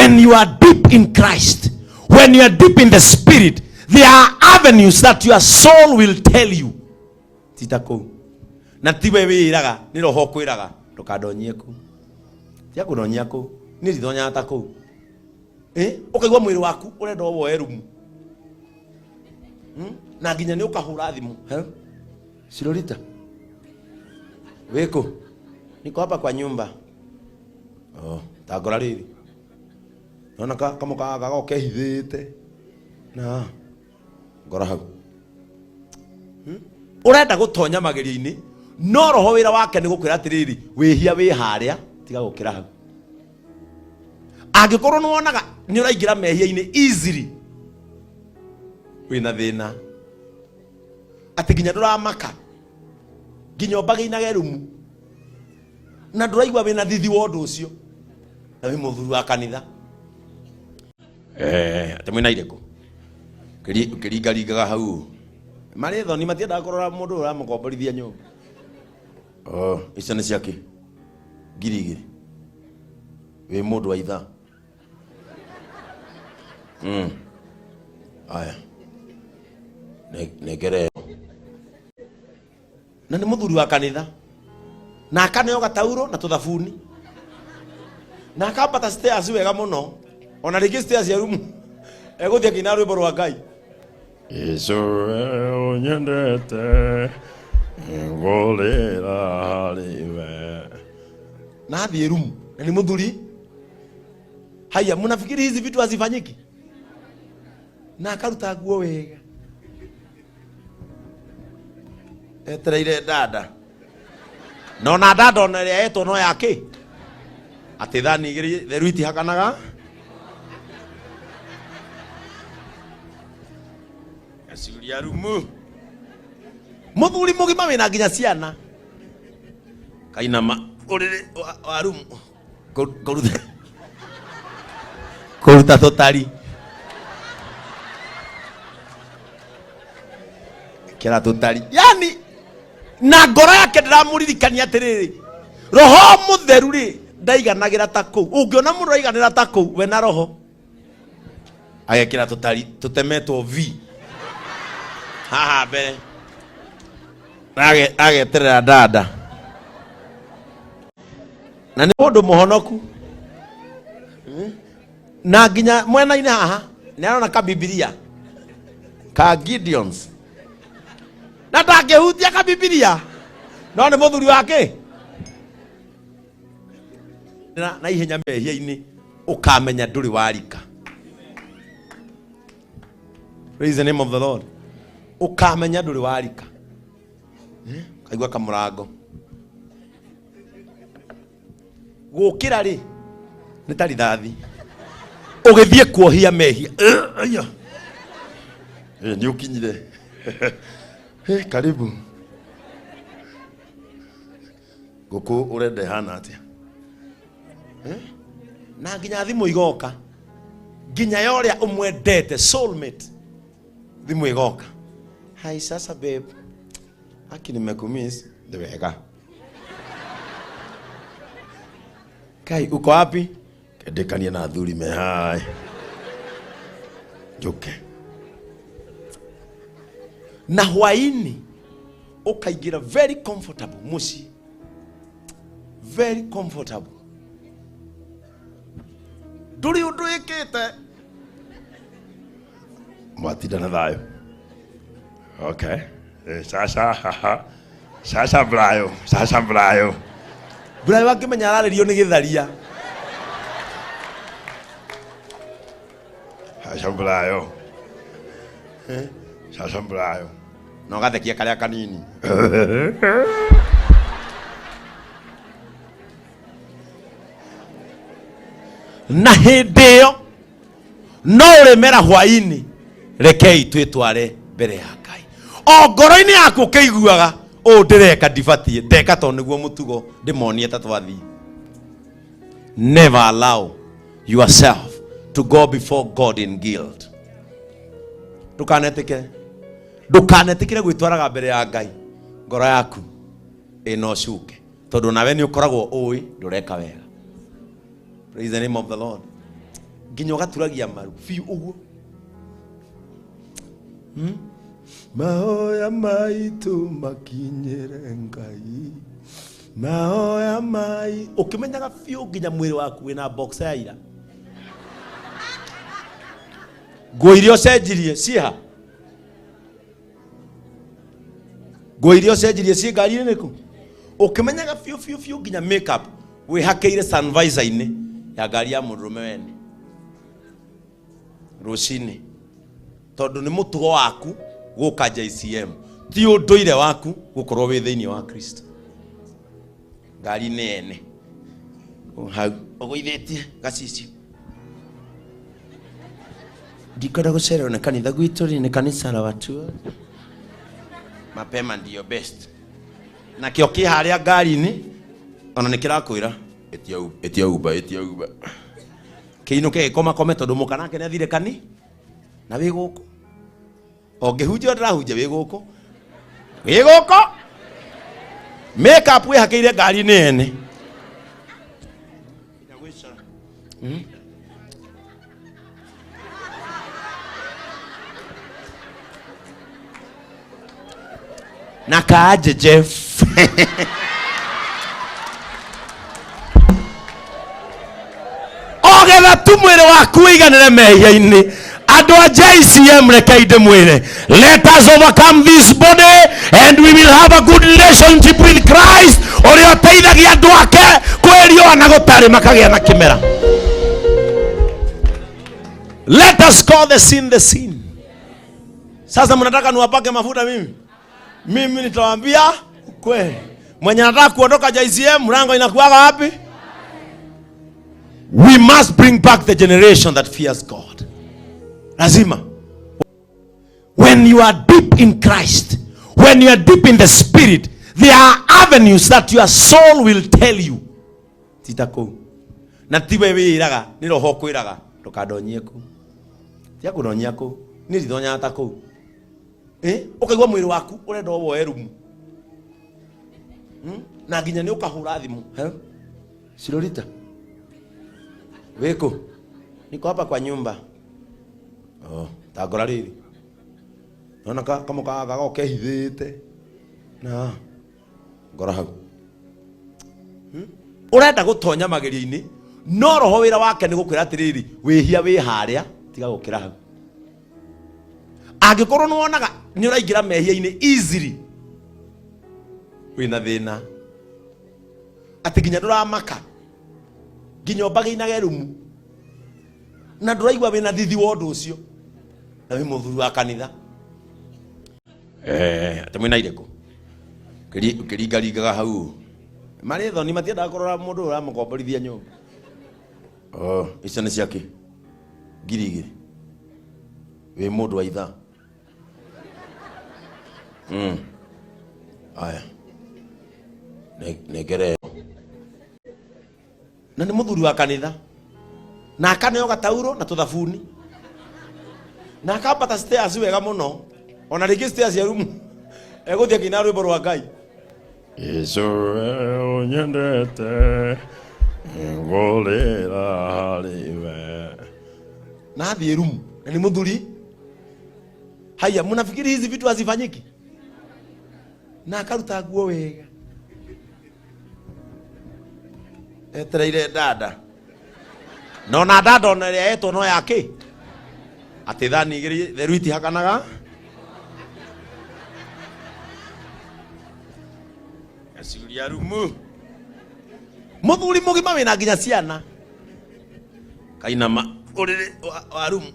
when you are deep in Christ, when you are deep in the Spirit, there are avenues that your soul will tell you. Titako. Na tiwe wiraga, ni roho kwiraga, ndukadonyie ku. Tia kudonyia ku, ni rithonya atako. Ukaigwa mwiri waku urenda woe rumu. Na nginya ni ukahura thimu. Sirolita. Weko. Niko hapa kwa nyumba. Tagora riri. Nona kama kaga ukehithite. Na ngora hau. Urenda gutonya mageria-ini, no roho wira wake ni gukwira atiriri, wihia wi haria, tiga gukira hau. Angikorwo ni wonaga ni uraingira mehia-ini easily, wina thina. Ati nginya nduramaka, nginya mbage-inage rumu, na nduraigua wina thithi wa undu ucio, na wi muthuri wa kanitha. Ati mwina ireko kiringaringaga hau mari thoni matienda kurora mundu uramukomborithia nyumba. Icio ni ciake ngiri wi mundu wa itha. Aya negere na ni muthuri wa kanitha na akaneo gatauro na tuthabuni na akambata stairs wega muno, ona rigi stairs ya rumu eguthia kina rwimbo rwa Ngai. Israel nyendete ngolera haliwe na athie rumu na ni muthuri. Haya, mnafikiri hizi vitu hazifanyiki? Na akaruta nguo wega, etereire dada nona dada ona ria eto no yake ati thani igiri theru itihakanaga. Asiuria rumu muthuri mugima wina nginya ciana kainama urire wa rumu kuruta tutari kira tutari, yani na ngoro yake ndiramuririkania atiriri, roho mutheru ri ndaiganagira ta kuu. Ungiona mundu aiganira ta kuu we na roho agekira tutari tutemetwo vi haha mbere ageterera dada na ni mundu muhonoku. Na nginya mwena-ini haha ni arona ka Biblia ka Gideons na ndangihutia ka Biblia, no ni muthuri wake. Na ihenya mehia-ini ukamenya nduri warika. Praise the name of the Lord. Ukamenya nduri warika. Kaigua kamurango gukira ri ni tari thathi ugithie kuohia mehia. Aya ni ukinyire karibu guku urende hana atia na nginya thimu igoka, nginya yoria umwendete soulmate thimu igoka. Hai sasa babe, haki nimekumiss ndewega. Kai uko wapi? Kedekania na athuri me hai joke na hwaini ukaigira very comfortable musi, very comfortable nduri undu ikite mwatinda na thayo. Okay, sasa Brayo Brayo akimenya araririo ni githaria. Sasa Brayo no gathekia karia kanini na hindi yo no remera hwaini rekei twitware mbere ya Ngai. O ngoro-ini yaku keiguaga o ndireka ndibatie ndeka to niguo mutugo ndimonie ta twathi. Never allow yourself to go before God in guilt. Ndukanetikire gwitwaraga mbere ya Ngai ngoro yaku ino cuke tondu nawe ni ukoragwo ui ndureka wega. Praise the name of the Lord. nginya ugaturagia maru fiu uguo. Mahoya maitu makinyere Ngai, mahoya mai. Ukimenyaga fiu nginya mwiri waku wina box ya ira. Nguo iria ucenjirie ciha, nguo iria ucenjirie ci ngari niku. Ukimenyaga fiu nginya makeup wihakeire sun visor ini ya ngari ya murume wene rucini, tondu ni mutugo waku guka JCM, ti unduire waku gukorwo wi thiini wa Kristo. Ngari ni ene hau uguithitie gacici ndikora gucererwo ni kanitha gwitu ni kanisa la watu mapema ndio best. Na kio ki haria ngari-ini ona nikirakwira etia uba kiinu ke koma tondu muka nake ni athire kani na wi guku ongihunjia ndirahunjia wi guku makeup wi hakeire ngari-ini ene na kaaje Jeff ogetha tu mwiri waku wiganire mehia-ini. Andu a JCM reke mwire, let us overcome this body and we will have a good relationship with Christ. Ori oteithagia andu ake kwerio na gutari makagia na kimera. Let us call the sin the sin. Sasa mnataka niwapake mafuta mimi nitawaambia kweli. Mwenye anataka kuondoka JCM mlango inakuwaga wapi? We must bring back the generation that fears God. Lazima. When you are deep in Christ, when you are deep in the Spirit, there are avenues that your soul will tell you. Titako. Na tiwe wiraga, ni roho kwiraga, ndukadonyie ku. Tia kudonyia ku, ni rithonya atako. Ukaigwa mwiri waku urenda woe rumu. Na nginya ni ukahura thimu. Sirorita. Weko. Niko hapa kwa nyumba. Tagora riri. Nona kama kaga okehithite. Na ngora hau. Urenda gutonya mageria-ini, no roho wira wake ni gukwira atiriri, wihia wi haria, tiga gukira hau. Angikorwo nuonaga ni uraingira mehia-ini easily, wina thina ati nginya nduramaka nginya mbagi-inage rumu na nduraigua wina thithi wa undu ucio na wi muthuri wa kanitha ati mwina ireko ukiringaringaga hau mari thoni matiendaga kurora mundu uramukomborithia nyumba. Icio ni ciake ngiri wi mundu wa itha. Aya negere na ni muthuri wa kanitha na akaneo gatauro na tuthabuni na akambata stairs wega muno ona ringi stairs ya rumu eguthia kina rwimbo rwa Ngai Yesu unyendete ngolera haliwe na athie rumu na ni muthuri. Haya, mnafikiri hizi vitu hazifanyiki? Na akaruta nguo wega etereire dada nona dada ona ria eto no yake ati thani igiri theru itihakanaga asiria rumu muthuri mugima wina nginya ciana kainama urire wa rumu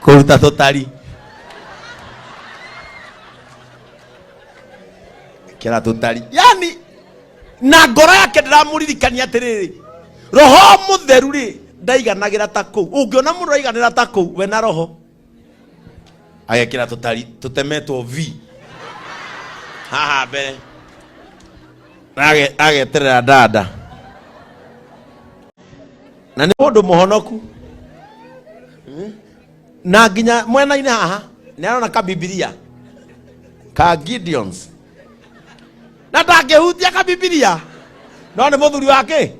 kuruta tutari kira tutari yani na ngoro yake ndiramuririkania atiriri roho mutheru ri ndaiganagira ta kuu ungiona mundu aiganira ta kuu we na roho agekira tutari tutemetwo vi haha mbere ageterera dada na ni mundu muhonoku na nginya mwena-ini haha ni arona ka Biblia ka Gideons na ndangihutia ka Biblia no ni muthuri wake